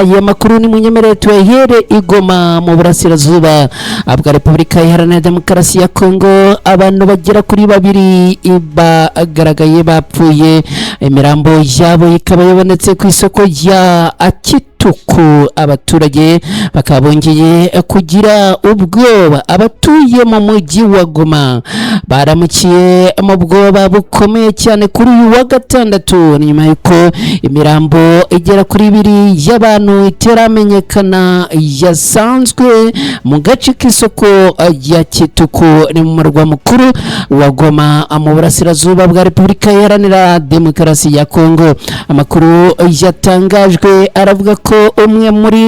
n'aya makuru ni munyemerere tuyahere igoma mu burasirazuba bwa Repubulika Iharanira Demokarasi ya Kongo. Abantu bagera kuri babiri bagaragaye bapfuye, imirambo yabo ikaba yabonetse ku isoko rya Akituku. Abaturage bakabongeye kugira ubwoba. Abatuye mu mujyi wa Goma baramukiye mu bwoba bukomeye cyane kuri uyu wa gatandatu, nyuma y'uko imirambo igera kuri ibiri y'abantu itaramenyekana yasanzwe mu gace k'isoko rya Kituku ni mu murwa mukuru wa Goma mu burasirazuba bwa Repubulika Iharanira Demokarasi ya Kongo. Amakuru yatangajwe aravuga ko umwe muri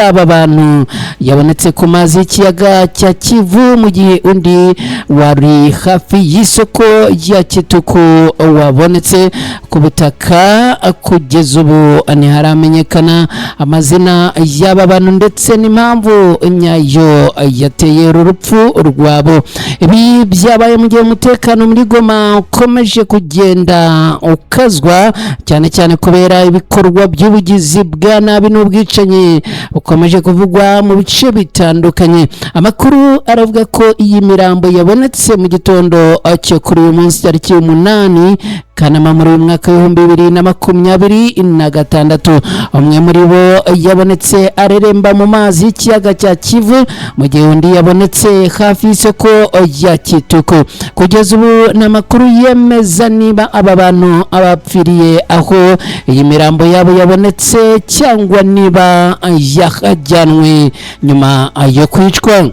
aba bantu yabonetse ku mazi y'ikiyaga cya Kivu, mu gihe undi wari hafi y'isoko rya Kituku wabonetse ku butaka. Kugeza ubu ntiharamenyekana amazina y'aba bantu ndetse n'impamvu nyayo yateye urupfu rwabo. Ibi byabaye mu gihe umutekano muri Goma ukomeje kugenda ukazwa, cyane cyane kubera ibikorwa by'ubugizi bwa nabi n'ubwicanyi bukomeje kuvugwa mu bice bitandukanye. Amakuru aravuga ko iyi mirambo yabonetse mu gitondo cyo kuri uyu munsi tariki 8 Kanama muri uyu mwaka w'2026. Umwe muri bo yabonetse areremba mu mazi y'ikiyaga cya Kivu, mu gihe undi yabonetse hafi y'isoko rya Kituku. Kugeza ubu n'amakuru yemeza niba aba bantu abapfiriye aho iyi mirambo yabo yabonetse cyangwa niba yahajyanwe nyuma yo kwicwa.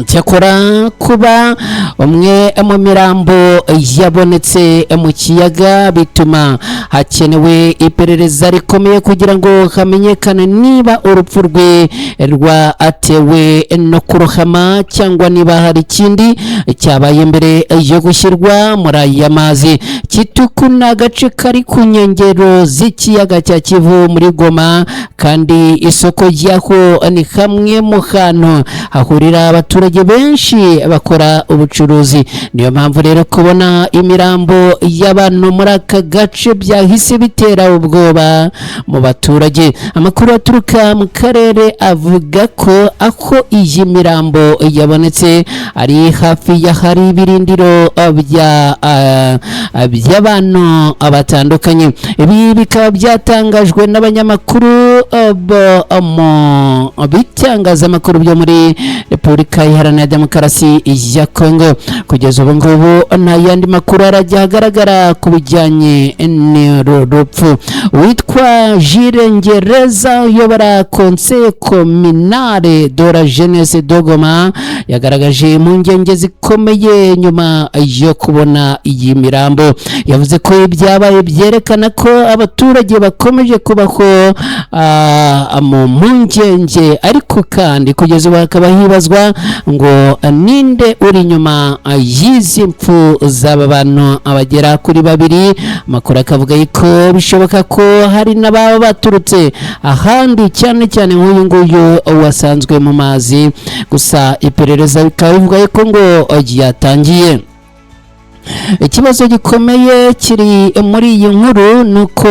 Cyakora kuba umwe mu mirambo yabonetse mu kiyaga bituma hakenewe iperereza rikomeye kugira ngo hamenyekane niba urupfu rwe rwatewe no kurohama cyangwa niba hari ikindi cyabaye mbere yo gushyirwa muri aya mazi. Kituku ni agace kari ku nkengero z'ikiyaga cya Kivu muri Goma, kandi isoko ryaho ni hamwe mu hantu hahurira abaturage benshi bakora ubucuruzi. Niyo mpamvu rero kubona imirambo y'abantu muri aka gace byahise bitera ubwoba mu baturage. Amakuru aturuka mu karere avuga ko aho iyi mirambo yabonetse ari hafi y'ahari ibirindiro by'abantu batandukanye. Ibi bikaba byatangajwe n'abanyamakuru bitangazamakuru byo muri Repubulika Iharanira Demokarasi ya Kongo. Kugeza ubu ngubu nta yandi makuru arajya agaragara ku bijyanye n'urupfu. Witwa Jules Ngereza uyobora Conseil Communale de la Jeunesse de Goma yagaragaje impungenge zikomeye nyuma yo kubona iyi mirambo. Yavuze ko ibyabaye byerekana ko abaturage bakomeje kubaho mu mpungenge, ariko kandi kugeza ubu hakaba hibazwa ngo ninde uri inyuma y'izi mpfu z'aba bantu abagera kuri babiri. Amakuru akavuga ko bishoboka ko hari n'ababa baturutse ahandi, cyane cyane nk'uyu nguyu wasanzwe mu mazi. Gusa iperereza bikaba bivuga ko ngo ryatangiye. Ikibazo gikomeye kiri muri iyi nkuru nuko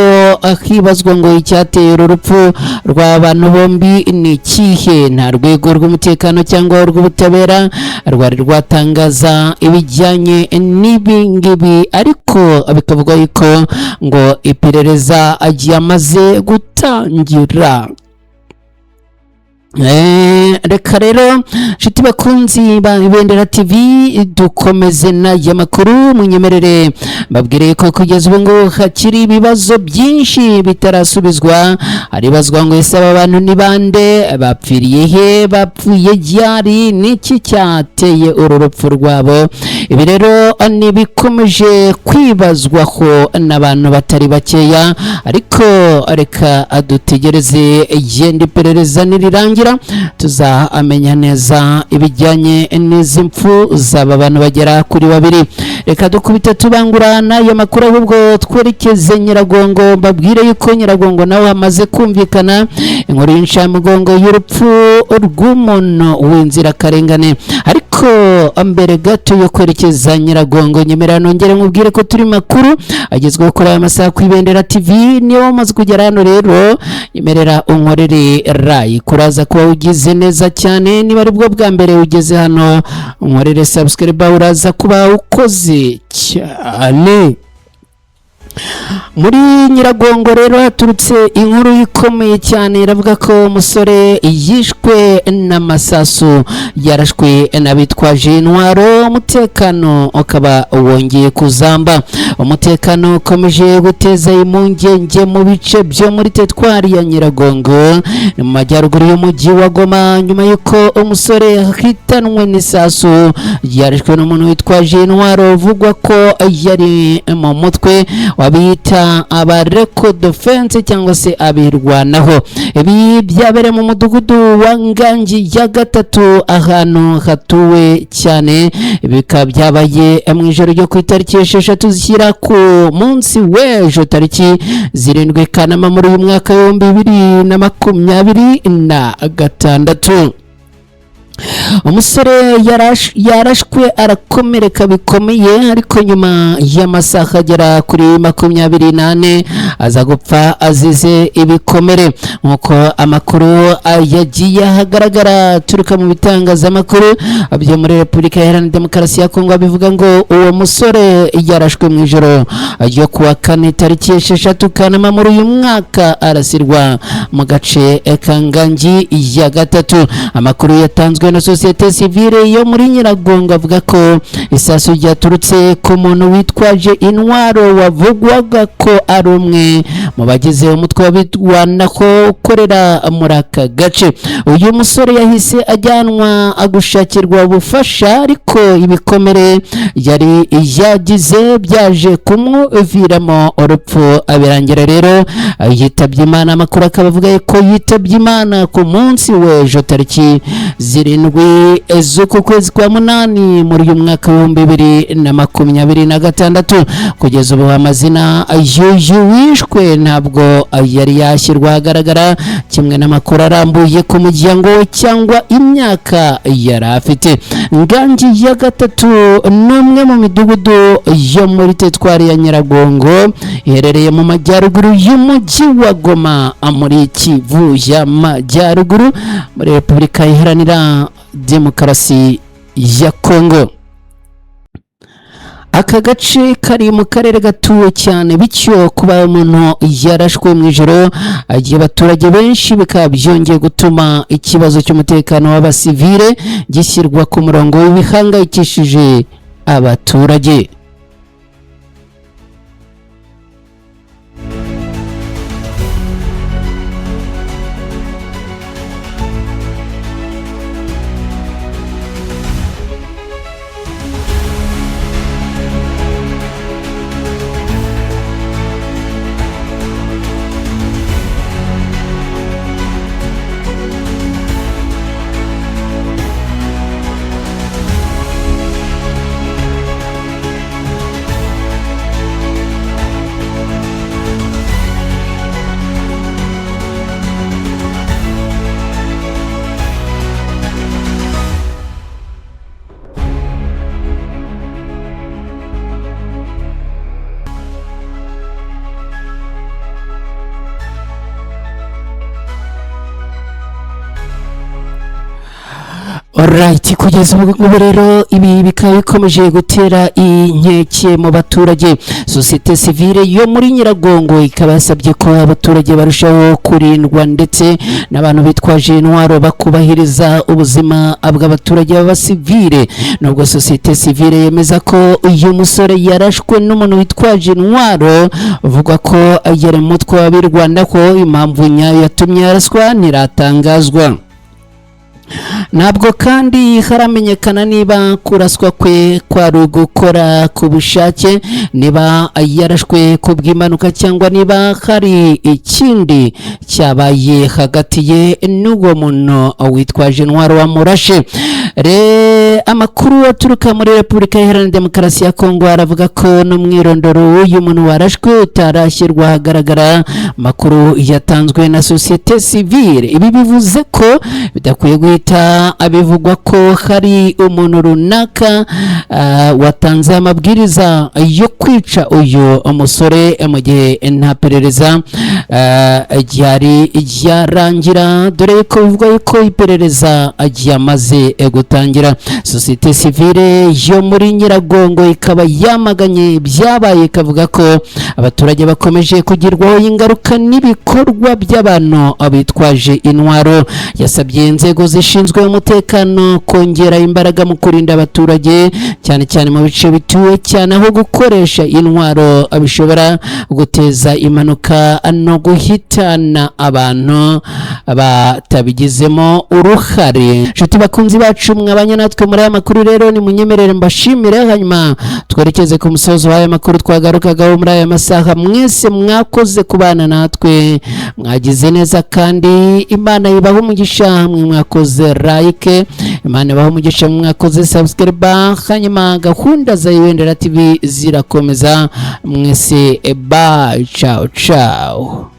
hibazwa ngo icyateye urupfu rw'abantu bombi ni ikihe. Nta rwego rw'umutekano cyangwa urw'ubutabera rwari rwatangaza ibijyanye n'ibi ngibi, ariko bikavuga ko ngo iperereza ryamaze gutangira. Reka rero nshuti bakunzi ba Ibendera TV dukomeze n'aya makuru. Munyemerere mbabwire ko kugeza ubu ngo hakiri ibibazo byinshi bitarasubizwa. Haribazwa ngo ese aba bantu ni bande, bapfiriye he, bapfuye ryari, niki cyateye uru rupfu rwabo. Ibi rero nibikomeje kwibazwaho n'abantu batari bakeya, ariko reka dutegereze igenda iperereza nirirangira nirangira tuzamenya neza ibijyanye n'izi mpfu z'aba bantu bagera kuri babiri. Reka dukubite tubangurana ayo makuru, ahubwo twerekeze Nyiragongo mbabwire yuko Nyiragongo nawe hamaze kumvikana inkuru y'inshamugongo y'urupfu rw'umuntu w'inzirakarengane. Ariko mbere gato yo kwerekeza Nyiragongo, nyemera nongere nkubwire ko turi makuru agezweho kuri aya masaha ku Ibendera TV. niyo wamaze kugera hano rero nyemerera unkorere like, kuraza kuba ugize neza cyane. Niba ari bwo bwa mbere ugeze hano, unkorere subscribe, uraza kuba ukoze cyane. Muri Nyiragongo rero haturutse inkuru ikomeye cyane, iravuga ko umusore yishwe n'amasasu yarashwe n'abitwaje intwaro. Umutekano ukaba wongeye kuzamba, umutekano ukomeje guteza impungenge mu bice byo muri teritwari ya Nyiragongo mu majyaruguru y'umujyi wa Goma, nyuma y'uko umusore yahitanwe n'isasu yarashwe n'umuntu witwaje intwaro uvugwa ko yari mu mutwe wabita abareko defense cyangwa se abirwanaho. Ibi byabereye mu mudugudu wa Ngangi ya gatatu, ahantu hatuwe cyane. Bikaba byabaye mu ijoro ryo ku itariki 6 zishyira ku munsi w'ejo tariki 7 Kanama muri uyu mwaka wa 2026. Umusore yarashwe arakomereka bikomeye, ariko nyuma y'amasaha agera kuri 28 aza gupfa azize ibikomere. Nkuko amakuru yagiye ahagaragara turuka mu bitangazamakuru byo muri Repubulika Iharanira Demokarasi ya Kongo, bivuga ngo uwo musore yarashwe mu ijoro ryo kuwa 4 tariki 6 Kanama muri uyu mwaka, arasirwa mu gace ka Ngangi ya gatatu. Amakuru yatanzwe na societe civile yo muri Nyiragongo avuga ko isasu ryaturutse ku muntu witwaje intwaro wavugwaga ko ari umwe mu bagize umutwe w'abirwanaho ukorera muri aka gace. Uyu musore yahise ajyanwa gushakirwa ubufasha, ariko ibikomere yari yagize byaje kumuviramo urupfu, abirangira rero yitabye Imana. Amakuru akaba avuga ko yitabye Imana ku munsi w'ejo tariki 7 z'uku kwezi kwa 8 muri uyu mwaka wa 2026. Kugeza ubu amazina y'uyu wishwe ntabwo yari yashyirwa ahagaragara, kimwe n'amakuru arambuye ku muryango cyangwa imyaka yari afite. Ngangi ya gatatu n'umwe mu midugudu yo muri teritwari ya Nyiragongo, iherereye mu majyaruguru y'umujyi wa Goma muri Kivu y'Amajyaruguru muri Repubulika Iharanira Demokarasi ya Kongo. Aka gace kari mu karere gatuwe cyane, bityo kuba umuntu yarashwe mu ijoro agiye abaturage benshi bikaba byongeye gutuma ikibazo cy'umutekano w'abasivile gishyirwa ku murongo w'ibihangayikishije abaturage. Alright, kugeza ubu rero ibi bikaba bikomeje gutera inkeke mu baturage. Societe civile yo muri Nyiragongo ikaba yasabye ko abaturage barushaho kurindwa ndetse n'abantu bitwaje intwaro bakubahiriza ubuzima bw'abaturage b'abasivile. Nubwo societe civile yemeza ko uyu musore yarashwe n'umuntu witwaje intwaro uvuga ko yari mu mutwe w'abirwanaho, impamvu nyayo yatumye yaraswa ntiratangazwa. ntabwo kandi haramenyekana niba kuraswa kwe kwari ugukora ku bushake, niba yarashwe ku bw'impanuka cyangwa niba hari ikindi cyabaye hagati ye n'uwo muntu witwaje intwaro wamurashe. Amakuru aturuka muri Repubulika Iharanira Demokarasi ya Kongo aravuga ko n'umwirondoro w'uyu muntu warashwe utarashyirwa ahagaragara. Amakuru yatanzwe na sosiyete sivile, ibi bivuze ko bidakwiye guhita abivugwa ko hari umuntu runaka watanze amabwiriza yo kwica uyu umusore mu gihe nta perereza ryari ryarangira, dore ko bivuga ko iperereza ryamaze gutangira. Sosiyete sivile yo muri Nyiragongo ikaba yamaganye byabaye, ikavuga ko abaturage bakomeje kugirwaho ingaruka n'ibikorwa by'abantu bitwaje intwaro. Yasabye inzego zishinzwe umutekano kongera imbaraga mu kurinda abaturage, cyane cyane mu bice bituwe cyane, aho gukoresha intwaro bishobora guteza impanuka no guhitana abantu batabigizemo uruhare. Nshuti bakunzi bacu, mwabanye natwe muri aya makuru, rero ni munyemerere mbashimire, hanyuma twerekeze ku musozo w'aya makuru twagarukagaho muri aya masaha. Mwese mwakoze kubana natwe, mwagize neza, kandi Imana ibahe umugisha. Mwakoze like, Imana ibahe umugisha. Mwakoze subscribe, hanyuma gahunda za Ibendera TV zirakomeza. Mwese bye, ciao ciao.